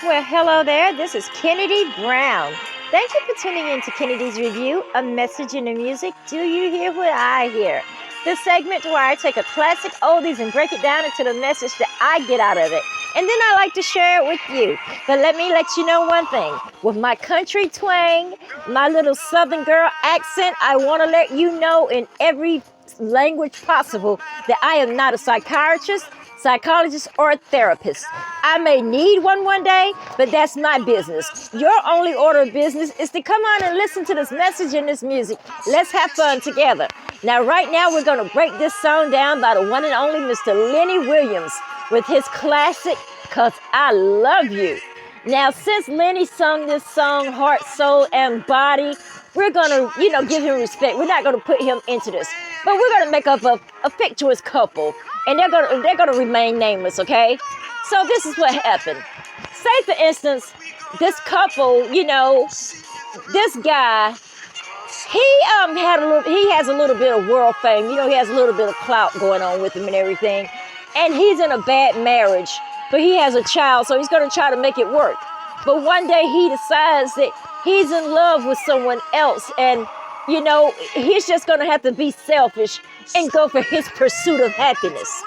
Well, hello there. This is Kennedy Brown. Thank you for tuning in to Kennedy's Review, a message in the music. Do you hear what I hear? The segment where I take a classic oldies and break it down into the message that I get out of it. And then I like to share it with you. But let me let you know one thing. With my country twang, my little Southern girl accent, I want to let you know in every language possible that I am not a psychiatrist, psychologist, or a therapist. I may need one day, but that's my business. Your only order of business is to come on and listen to this message and this music. Let's have fun together. Now, right now, we're going to break this song down by the one and only Mr. Lenny Williams with his classic, "'Cause I Love You." Now, since Lenny sung this song, heart, soul, and body, we're going to, give him respect. We're not going to put him into this, but we're going to make up a fictitious couple. And they're gonna remain nameless, okay? So this is what happened. Say for instance, this couple, this guy, he has a little bit of world fame. He has a little bit of clout going on with him and everything. And he's in a bad marriage, but he has a child, so he's gonna try to make it work. But one day he decides that he's in love with someone else, and he's just gonna have to be selfish and go for his pursuit of happiness.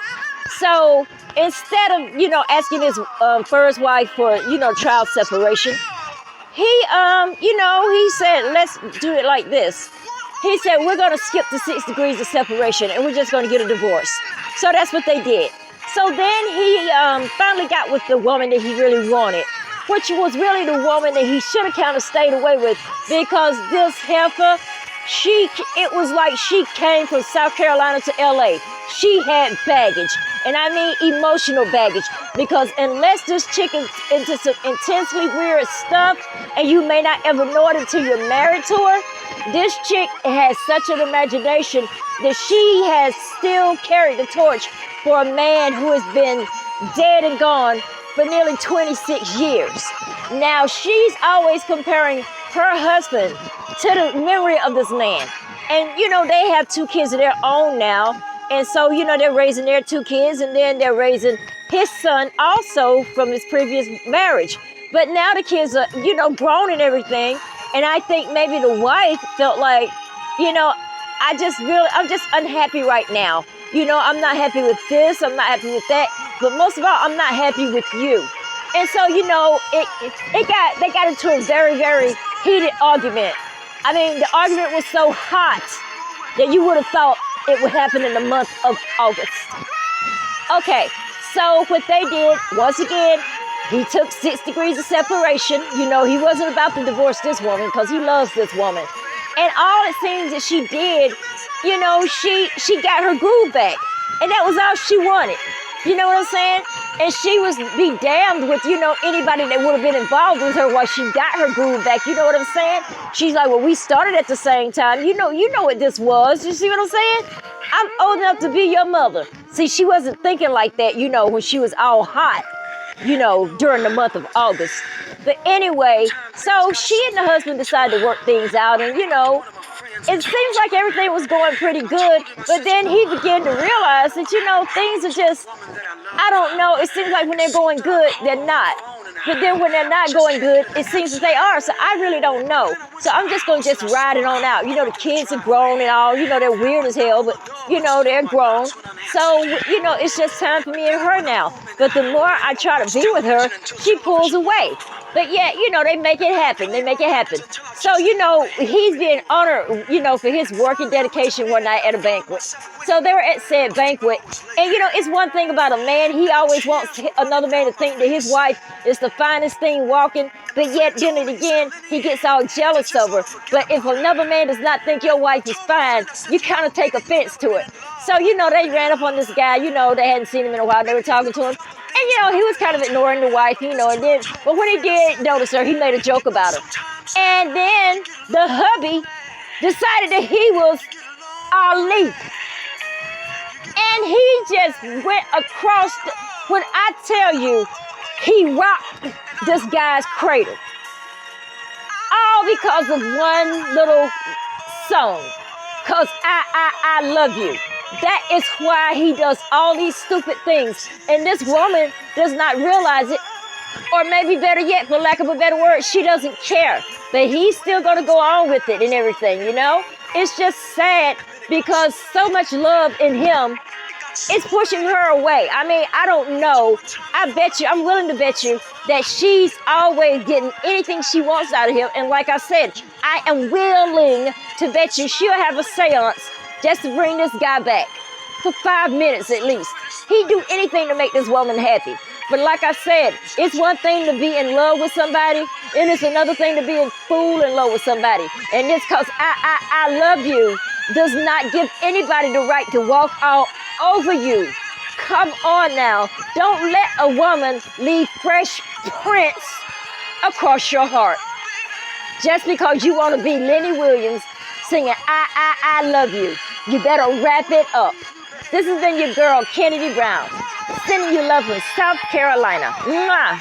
So instead of, asking his first wife for, child separation, he said, let's do it like this. He said, we're going to skip the 6 degrees of separation and we're just going to get a divorce. So that's what they did. So then he finally got with the woman that he really wanted, which was really the woman that he should have kind of stayed away with, because this heifer, it was like she came from South Carolina to LA. She had baggage, and I mean emotional baggage, because unless this chick is into some intensely weird stuff, and you may not ever know it until you're married to her, this chick has such an imagination that she has still carried the torch for a man who has been dead and gone for nearly 26 years. Now, she's always comparing her husband to the memory of this man. And, they have 2 kids of their own now. And so, they're raising their 2 kids, and then they're raising his son also from his previous marriage. But now the kids are, grown and everything. And I think maybe the wife felt like, I'm just unhappy right now. I'm not happy with this, I'm not happy with that. But most of all, I'm not happy with you. And so, they got into a very, very heated argument. I mean, the argument was so hot that you would have thought it would happen in the month of August. Okay, so what they did, once again, he took 6 degrees of separation. He wasn't about to divorce this woman because he loves this woman. And all it seems that she did, she got her groove back. And that was all she wanted. You know what I'm saying? And she was be damned with, anybody that would have been involved with her while she got her groove back. You know what I'm saying? She's like, well, we started at the same time. You know what this was. You see what I'm saying? I'm old enough to be your mother. See, she wasn't thinking like that, when she was all hot, during the month of August. But anyway, so she and the husband decided to work things out. And, it seems like everything was going pretty good, but then he began to realize that, things are just, I don't know, it seems like when they're going good, they're not. But then when they're not going good, it seems that they are, so I really don't know. So I'm just going to just ride it on out. The kids are grown and all, they're weird as hell, but, they're grown. So, it's just time for me and her now. But the more I try to be with her, she pulls away. But yet, they make it happen. They make it happen. So, he's being honored, for his work and dedication one night at a banquet. So they were at said banquet. And, it's one thing about a man. He always wants another man to think that his wife is the finest thing walking. But yet, then and again, he gets all jealous of her. But if another man does not think your wife is fine, you kind of take offense to it. So, they ran up on this guy. They hadn't seen him in a while. They were talking to him. And, he was kind of ignoring the wife, and then, but when he did notice her, he made a joke about her. And then the hubby decided that he was Ali. And he just went across, when I tell you, he rocked this guy's cradle. All because of one little song. Cause I love you. That is why he does all these stupid things. And this woman does not realize it. Or maybe better yet, for lack of a better word, she doesn't care. But he's still going to go on with it and everything, you know? It's just sad because so much love in him is pushing her away. I mean, I don't know. I bet you, I'm willing to bet you that she's always getting anything she wants out of him. And like I said, I am willing to bet you she'll have a seance just to bring this guy back for 5 minutes at least. He'd do anything to make this woman happy. But like I said, it's one thing to be in love with somebody, and it's another thing to be in full in love with somebody. And just because I love you does not give anybody the right to walk all over you. Come on now. Don't let a woman leave fresh prints across your heart. Just because you want to be Lenny Williams singing, I love you. You better wrap it up. This has been your girl, Kennedy Brown, sending you love from South Carolina. Mwah.